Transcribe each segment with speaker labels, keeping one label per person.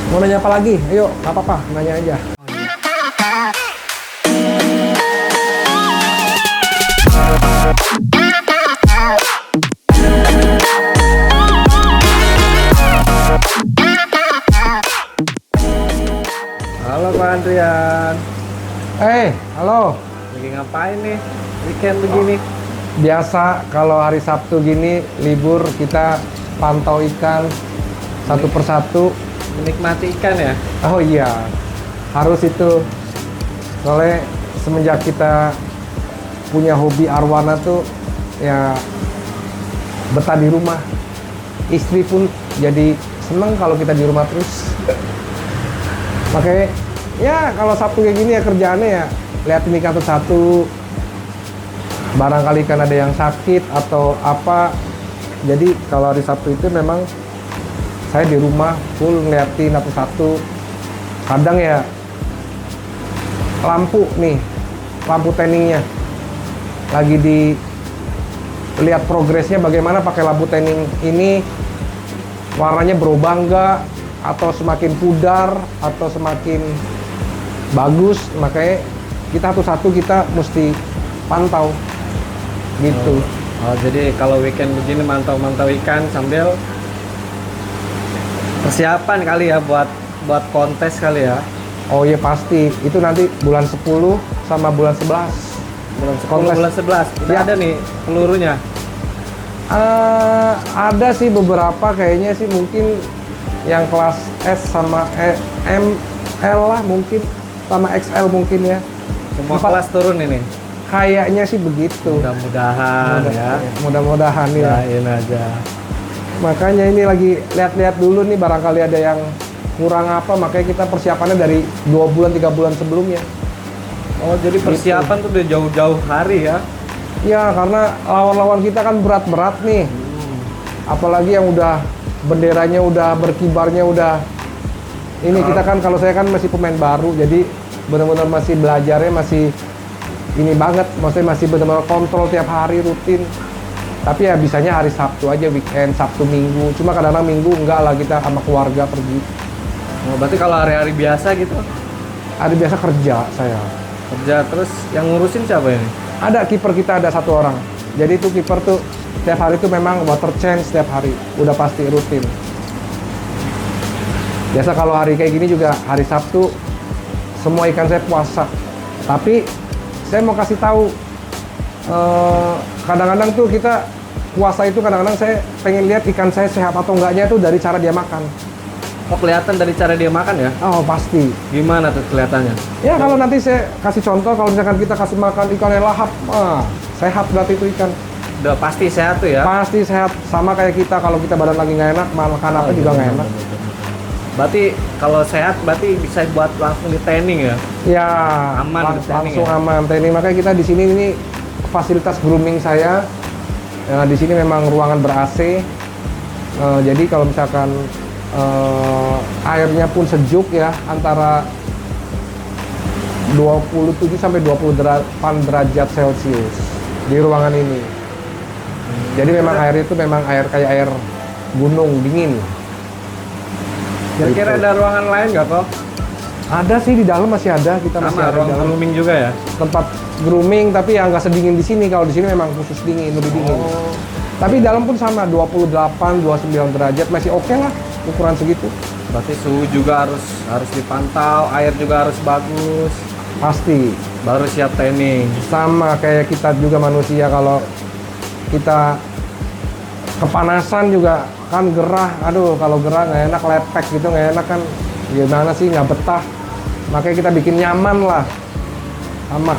Speaker 1: Mau nanya apa lagi? Ayo, nggak apa-apa, nanya aja.
Speaker 2: Halo Pak Andrian,
Speaker 1: Halo.
Speaker 2: lagi ngapain nih? Weekend begini.
Speaker 1: Biasa kalau hari Sabtu gini libur kita pantau ikan satu persatu.
Speaker 2: Menikmati ikan ya?
Speaker 1: Oh iya, harus itu. Soalnya semenjak kita punya hobi arwana tuh ya betah di rumah. Istri pun jadi seneng kalau kita di rumah terus. Makanya ya kalau Sabtu kayak gini ya kerjaannya ya liatin ikan satu-satu. Barangkali kan ada yang sakit atau apa. Jadi kalau hari Sabtu itu memang saya di rumah full ngeliatin satu-satu. Kadang ya lampu tanningnya lagi lihat progresnya bagaimana pakai lampu tanning ini, warnanya berubah enggak atau semakin pudar atau semakin bagus. Makanya kita satu-satu kita mesti pantau gitu.
Speaker 2: Oh, jadi kalau weekend begini mantau-mantau ikan sambil persiapan kali ya buat kontes kali ya.
Speaker 1: Oh iya pasti, itu nanti bulan 10 sama bulan 11.
Speaker 2: Bulan 10,
Speaker 1: Kontes.
Speaker 2: bulan 11. Ini
Speaker 1: Ya.
Speaker 2: ada nih pelurunya.
Speaker 1: Ada sih beberapa kayaknya sih mungkin yang kelas S sama ML lah mungkin, sama XL mungkin ya.
Speaker 2: Semua
Speaker 1: Empat.
Speaker 2: kelas turun ini.
Speaker 1: Kayaknya sih begitu.
Speaker 2: Mudah-mudahan ya.
Speaker 1: Mudah-mudahan ya.
Speaker 2: Doain aja.
Speaker 1: Makanya ini lagi lihat-lihat dulu nih barangkali ada yang kurang apa, makanya kita persiapannya dari 2 bulan 3 bulan sebelumnya.
Speaker 2: Oh, jadi persiapan tuh udah jauh-jauh hari ya.
Speaker 1: Ya karena lawan-lawan kita kan berat-berat nih. Apalagi yang udah benderanya udah berkibarnya udah ini kita kan, kalau saya kan masih pemain baru, jadi benar-benar masih belajarnya masih ini banget, maksudnya masih benar-benar kontrol tiap hari rutin. Tapi ya bisanya hari Sabtu aja, weekend, Sabtu Minggu. Cuma kadang-kadang Minggu enggak lah, kita sama keluarga pergi.
Speaker 2: Oh, berarti kalau hari-hari biasa gitu
Speaker 1: Hari biasa kerja saya.
Speaker 2: kerja, terus yang ngurusin siapa ini?
Speaker 1: Ada kiper kita, ada 1 orang. Jadi itu kiper tuh setiap hari tuh memang water change setiap hari, udah pasti rutin. Biasa kalau hari kayak gini juga hari Sabtu semua ikan saya puasa. Tapi saya mau kasih tahu, kadang-kadang tuh kita puasa itu kadang-kadang saya pengen lihat ikan saya sehat atau enggaknya itu dari cara dia makan.
Speaker 2: Oh, kelihatan dari cara dia makan ya?
Speaker 1: Oh pasti.
Speaker 2: Gimana tuh kelihatannya?
Speaker 1: Ya kalau nanti saya kasih contoh, kalau misalkan kita kasih makan ikan yang lahap, sehat berarti itu ikan.
Speaker 2: Udah pasti sehat tuh ya?
Speaker 1: Pasti sehat, sama kayak kita kalau kita badan lagi nggak enak, makan apa juga nggak enak.
Speaker 2: Berarti kalau sehat berarti bisa buat langsung di tanning ya?
Speaker 1: Ya,
Speaker 2: Aman di tanning
Speaker 1: langsung
Speaker 2: ya?
Speaker 1: aman tanning. Makanya kita di sini ini fasilitas grooming saya. Ya, di sini memang ruangan ber-AC. Jadi kalau misalkan airnya pun sejuk ya, antara 27 sampai 28 derajat Celcius di ruangan ini. Jadi memang air itu memang air kayak air gunung dingin.
Speaker 2: Kira-kira
Speaker 1: Gitu.
Speaker 2: ada ruangan lain nggak kok?
Speaker 1: Ada sih di dalam, masih ada, kita masih
Speaker 2: Sama
Speaker 1: ada di
Speaker 2: ruang
Speaker 1: dalam
Speaker 2: grooming juga ya?
Speaker 1: tempat grooming, tapi ya nggak sedingin di sini. Kalau di sini memang khusus dingin, lebih dingin.
Speaker 2: Oh,
Speaker 1: Tapi dalam pun sama 28, 29 derajat masih oke lah ukuran segitu.
Speaker 2: berarti suhu juga harus dipantau, air juga harus bagus,
Speaker 1: Pasti
Speaker 2: baru siap tanning.
Speaker 1: sama kayak kita juga manusia, kalau kita kepanasan juga kan gerah. Aduh kalau gerah nggak enak, lepek gitu nggak enak kan, gimana sih, nggak betah. Makanya kita bikin nyaman lah, sama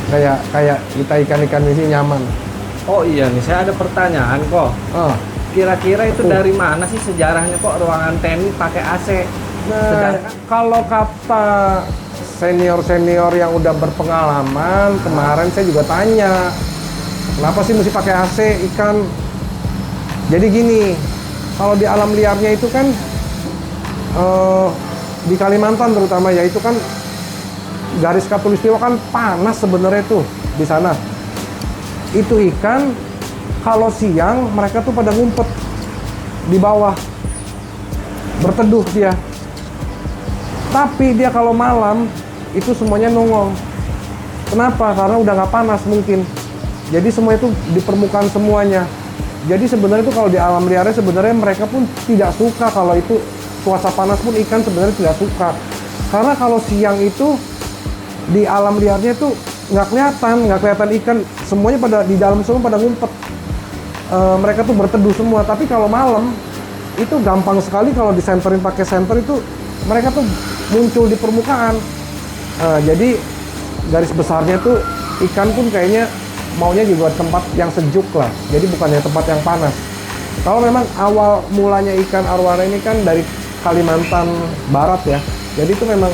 Speaker 1: kayak kita ikan-ikan di sini nyaman.
Speaker 2: Oh iya nih, saya ada pertanyaan kok.
Speaker 1: Ah.
Speaker 2: Kira-kira itu dari mana sih sejarahnya kok ruangan tanning pakai AC?
Speaker 1: Nah,
Speaker 2: Sedangkan
Speaker 1: kalau kata senior-senior yang udah berpengalaman, kemarin saya juga tanya, kenapa sih mesti pakai AC ikan? Jadi gini, kalau di alam liarnya itu kan, di Kalimantan terutama ya, itu kan garis khatulistiwa kan panas sebenarnya tuh di sana. Itu ikan kalau siang mereka tuh pada ngumpet di bawah, berteduh dia. Tapi dia kalau malam itu semuanya nongol. Kenapa? Karena udah nggak panas mungkin. Jadi semua itu di permukaan semuanya. Jadi sebenarnya itu kalau di alam liarnya sebenarnya mereka pun tidak suka kalau itu cuaca panas pun ikan sebenarnya tidak suka. Karena kalau siang itu di alam liarnya itu nggak kelihatan ikan. Semuanya pada di dalam semua pada ngumpet. Mereka tuh berteduh semua. Tapi kalau malam itu gampang sekali kalau disenterin pakai senter itu mereka tuh muncul di permukaan. Jadi garis besarnya tuh ikan pun kayaknya maunya juga tempat yang sejuk lah. Jadi bukannya tempat yang panas. Kalau memang awal mulanya ikan arwana ini kan dari Kalimantan Barat ya. Jadi itu memang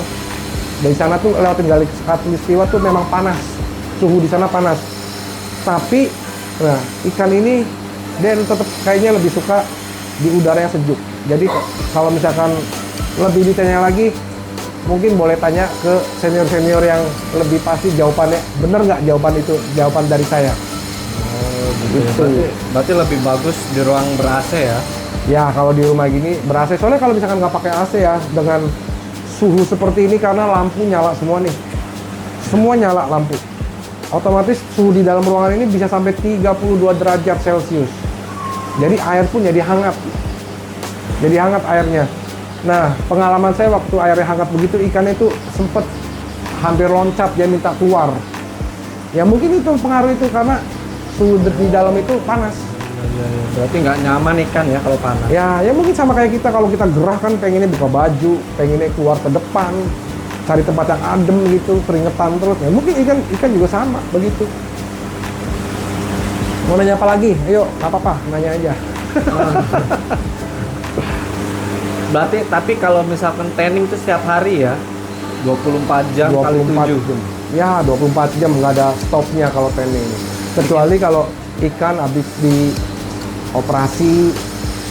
Speaker 1: dari sana tuh lewatin Galis Khatulistiwa tuh memang panas. Suhu di sana panas. Tapi nah ikan ini dia tetap kayaknya lebih suka di udara yang sejuk. Jadi kalau misalkan lebih ditanya lagi, mungkin boleh tanya ke senior-senior yang lebih pasti jawabannya. Bener nggak jawaban itu? Jawaban dari saya.
Speaker 2: Oh, gitu. Berarti lebih bagus di ruang ber-AC ya?
Speaker 1: Ya, kalau di rumah gini ber-AC. Soalnya kalau misalkan nggak pakai AC ya, dengan suhu seperti ini karena lampu nyala semua nih. Semua nyala lampu. Otomatis suhu di dalam ruangan ini bisa sampai 32 derajat Celcius. Jadi air pun jadi hangat. Jadi hangat airnya. Nah, pengalaman saya waktu airnya hangat begitu, ikannya itu sempet hampir loncat, dia minta keluar. Ya mungkin itu pengaruh itu karena suhu di dalam itu panas.
Speaker 2: Ya. Berarti nggak nyaman ikan ya kalau panas.
Speaker 1: Ya mungkin sama kayak kita, kalau kita gerah kan pengennya buka baju, pengennya keluar ke depan, cari tempat yang adem gitu, keringetan terus. Ya mungkin ikan juga sama begitu. Mau nanya apa lagi? Ayo, nggak apa-apa, nanya aja.
Speaker 2: Berarti tapi kalau misalkan tanning itu setiap hari ya 24 jam
Speaker 1: 24
Speaker 2: kali 7
Speaker 1: jam. Ya, 24 jam nggak ada stopnya kalau tanning. Kecuali kalau ikan habis di operasi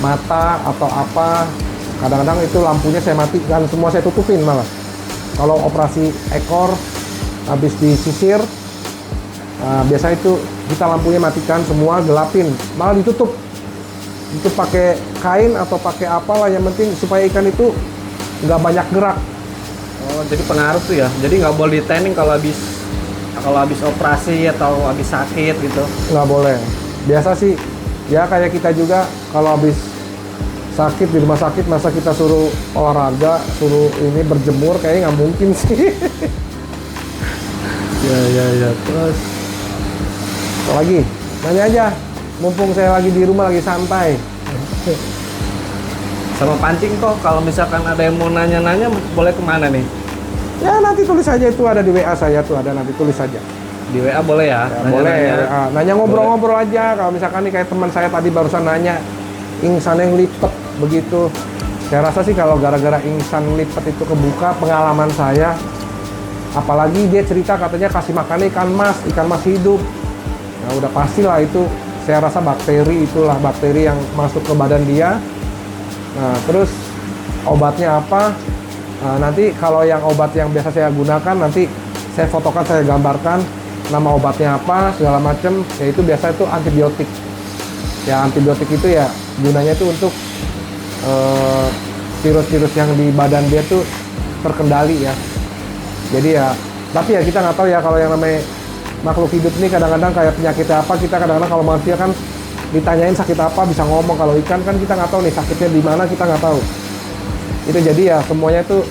Speaker 1: mata atau apa, kadang-kadang itu lampunya saya matikan, semua saya tutupin malah. Kalau operasi ekor habis disisir, biasa itu kita lampunya matikan semua, gelapin, malah ditutup. Itu pakai kain atau pakai apalah, yang penting supaya ikan itu nggak banyak gerak.
Speaker 2: Oh, jadi pengaruh tuh ya. Jadi nggak boleh di tanning kalau habis operasi atau habis sakit gitu.
Speaker 1: Nggak boleh. Biasa sih ya kayak kita juga kalau habis sakit di rumah sakit, masa kita suruh olahraga, suruh ini berjemur, kayaknya nggak mungkin sih.
Speaker 2: Ya. Terus
Speaker 1: Apa lagi? Nanya aja. Mumpung saya lagi di rumah, lagi santai.
Speaker 2: sama pancing kok, kalau misalkan ada yang mau nanya-nanya boleh kemana nih?
Speaker 1: Ya nanti tulis aja, itu ada di WA saya tuh, ada, nanti tulis aja.
Speaker 2: Di WA boleh ya?
Speaker 1: Ya, boleh. Nanya ngobrol-ngobrol aja. Kalau misalkan nih kayak teman saya tadi barusan nanya, ingsan yang lipet begitu. Saya rasa sih kalau gara-gara ingsan lipet itu kebuka, pengalaman saya, apalagi dia cerita katanya kasih makan ikan mas hidup. Nah udah pastilah itu, saya rasa bakteri, itulah bakteri yang masuk ke badan dia. Nah terus obatnya apa? Nanti kalau yang obat yang biasa saya gunakan, nanti saya fotokan, saya gambarkan nama obatnya apa, segala macam. Ya itu biasa itu antibiotik. Ya antibiotik itu ya gunanya itu untuk virus-virus yang di badan dia tuh terkendali ya. Jadi ya, tapi ya kita nggak tahu ya kalau yang namanya makhluk hidup ini kadang-kadang kayak penyakitnya apa, kita kadang-kadang kalau manusia kan ditanyain sakit apa bisa ngomong. Kalau ikan kan kita nggak tahu nih sakitnya di mana, kita nggak tahu. Itu jadi ya semuanya tuh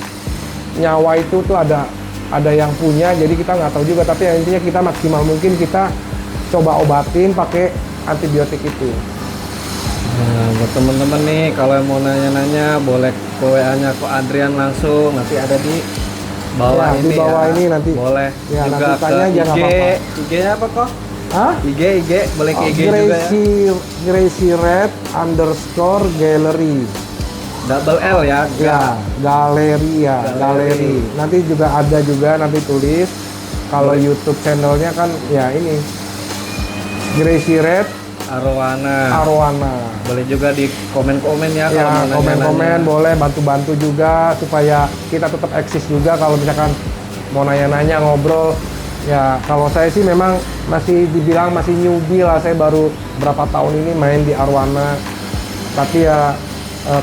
Speaker 1: nyawa itu tuh ada yang punya, jadi kita nggak tahu juga. Tapi ya, intinya kita maksimal mungkin kita coba obatin pakai antibiotik itu.
Speaker 2: Nah, buat temen-temen nih kalau yang mau nanya-nanya boleh ke WA-nya ke Adrian langsung, nanti ada di bawah
Speaker 1: Ya,
Speaker 2: ini
Speaker 1: di bawah
Speaker 2: ya.
Speaker 1: ini nanti.
Speaker 2: Boleh
Speaker 1: Ya,
Speaker 2: juga
Speaker 1: nanti tanya
Speaker 2: ke
Speaker 1: aja, nggak
Speaker 2: IG.
Speaker 1: apa-apa.
Speaker 2: IG-nya apa kok?
Speaker 1: Hah?
Speaker 2: IG boleh ke IG juga ya.
Speaker 1: Gracie Red _gallery.
Speaker 2: Double L ya.
Speaker 1: Ya, galeri ya, galeri. Nanti juga ada juga, nanti tulis. Kalau YouTube channelnya kan ya ini Gracie Red Arwana.
Speaker 2: Boleh juga di komen-komen ya, kalau
Speaker 1: Ya,
Speaker 2: mau
Speaker 1: komen-komen
Speaker 2: nanya-nanya.
Speaker 1: boleh, bantu-bantu juga supaya kita tetap eksis juga kalau misalkan mau nanya-nanya, ngobrol. Ya, kalau saya sih memang masih dibilang masih newbie lah, saya baru berapa tahun ini main di Arwana. Tapi ya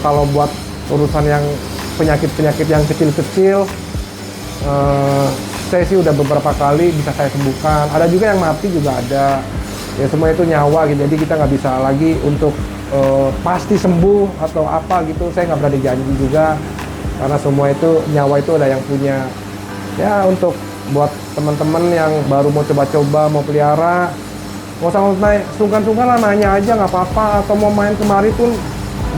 Speaker 1: kalau buat urusan yang penyakit-penyakit yang kecil-kecil saya sih udah beberapa kali bisa saya sembuhkan. Ada juga yang mati juga ada. Ya semua itu nyawa gitu. Jadi kita nggak bisa lagi untuk pasti sembuh atau apa gitu. Saya nggak berani janji juga karena semua itu nyawa itu ada yang punya. Ya untuk buat teman-teman yang baru mau coba-coba mau pelihara, nggak usah sungkan-sungkan lah, nanya aja nggak apa-apa, atau mau main kemari pun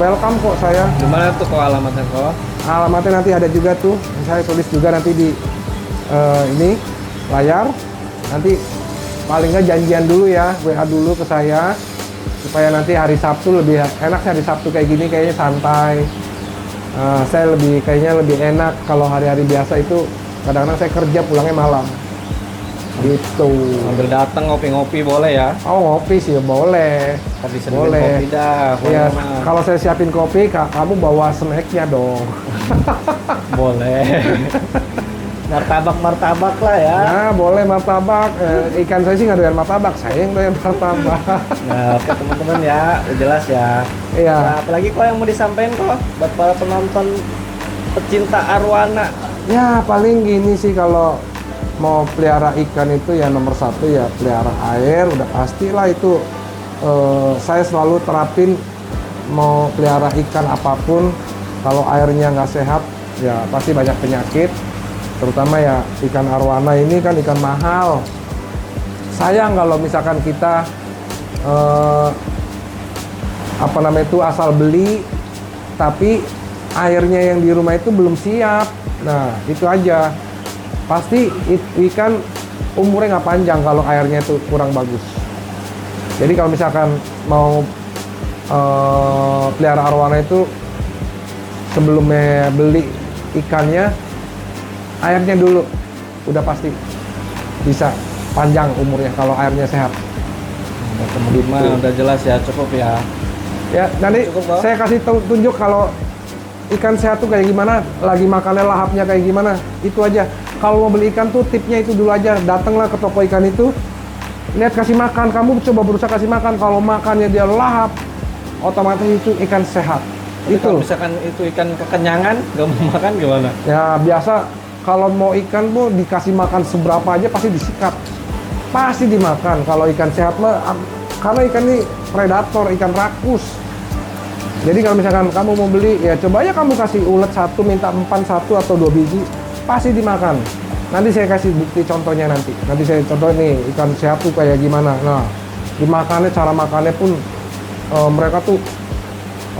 Speaker 1: welcome kok saya.
Speaker 2: Gimana tuh kok alamatnya kok?
Speaker 1: Alamatnya nanti ada juga tuh, saya tulis juga nanti di ini layar. Nanti paling nggak janjian dulu ya, WA dulu ke saya supaya nanti hari Sabtu lebih enak. Hari Sabtu kayak gini kayaknya santai. Saya kayaknya lebih enak. Kalau hari-hari biasa itu kadang-kadang saya kerja pulangnya malam gitu.
Speaker 2: Ambil datang ngopi-ngopi boleh ya?
Speaker 1: Oh ngopi sih boleh.
Speaker 2: Tapi
Speaker 1: Boleh.
Speaker 2: kopi dah.
Speaker 1: Ya,
Speaker 2: Mah.
Speaker 1: kalau saya siapin kopi, kamu bawa snacknya dong.
Speaker 2: Boleh. Martabak lah ya.
Speaker 1: Nah, boleh martabak. Ikan saya sih nggak doyan martabak, saya yang doyan martabak.
Speaker 2: Nah, oke teman-teman ya, udah jelas ya.
Speaker 1: Iya.
Speaker 2: Nah, apalagi kok yang mau disampaikan kok buat para penonton pecinta arwana.
Speaker 1: Ya paling gini sih, kalau mau pelihara ikan itu ya nomor satu ya pelihara air, udah pastilah itu. Saya selalu terapin mau pelihara ikan apapun, kalau airnya nggak sehat ya pasti banyak penyakit. Terutama ya ikan arwana ini kan ikan mahal. Sayang kalau misalkan kita asal beli tapi airnya yang di rumah itu belum siap. Nah itu aja, pasti ikan umurnya nggak panjang kalau airnya itu kurang bagus. Jadi kalau misalkan mau pelihara arwana itu, sebelumnya beli ikannya, airnya dulu udah pasti bisa panjang umurnya kalau airnya sehat.
Speaker 2: Teman-teman udah jelas ya, cukup ya.
Speaker 1: Ya nanti
Speaker 2: Cukup,
Speaker 1: saya kasih tunjuk kalau ikan sehat tuh kayak gimana, lagi makannya lahapnya kayak gimana, itu aja. Kalau mau beli ikan tuh tipnya itu dulu aja, datanglah ke toko ikan itu, lihat kasih makan, kamu coba berusaha kasih makan, kalau makannya dia lahap, otomatis itu ikan sehat.
Speaker 2: Tapi
Speaker 1: Itu
Speaker 2: kalau misalkan itu ikan kekenyangan, gak mau makan gimana?
Speaker 1: ya biasa. Kalau mau ikan tuh dikasih makan seberapa aja pasti disikat, pasti dimakan. Kalau ikan sehat mah, karena ikan ini predator, ikan rakus. Jadi kalau misalkan kamu mau beli, ya coba aja kamu kasih ulet satu, minta empan satu atau 2 biji, pasti dimakan. Nanti saya kasih bukti contohnya nanti. Nanti saya contoh nih ikan sehat tuh kayak gimana. Nah, dimakannya, cara makannya pun mereka tuh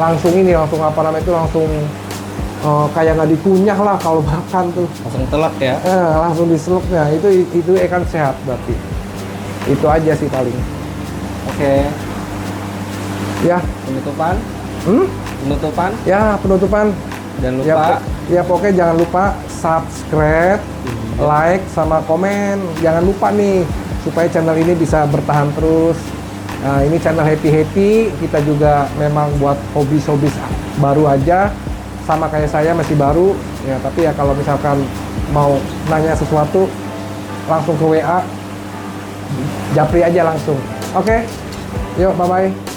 Speaker 1: langsung kayak nggak dikunyah lah kalau makan tuh.
Speaker 2: Langsung telak ya?
Speaker 1: Langsung diselupnya. Itu ikan sehat berarti. Itu aja sih paling.
Speaker 2: Oke.
Speaker 1: Ya.
Speaker 2: Penutupan? Penutupan?
Speaker 1: Ya penutupan.
Speaker 2: Jangan lupa.
Speaker 1: Ya pokoknya jangan lupa subscribe, like, sama komen. Jangan lupa nih supaya channel ini bisa bertahan terus. Nah, ini channel happy. Kita juga memang buat hobis baru aja. Sama kayak saya masih baru. Ya tapi ya kalau misalkan mau nanya sesuatu langsung ke WA. Japri aja langsung. Oke. Yuk bye-bye.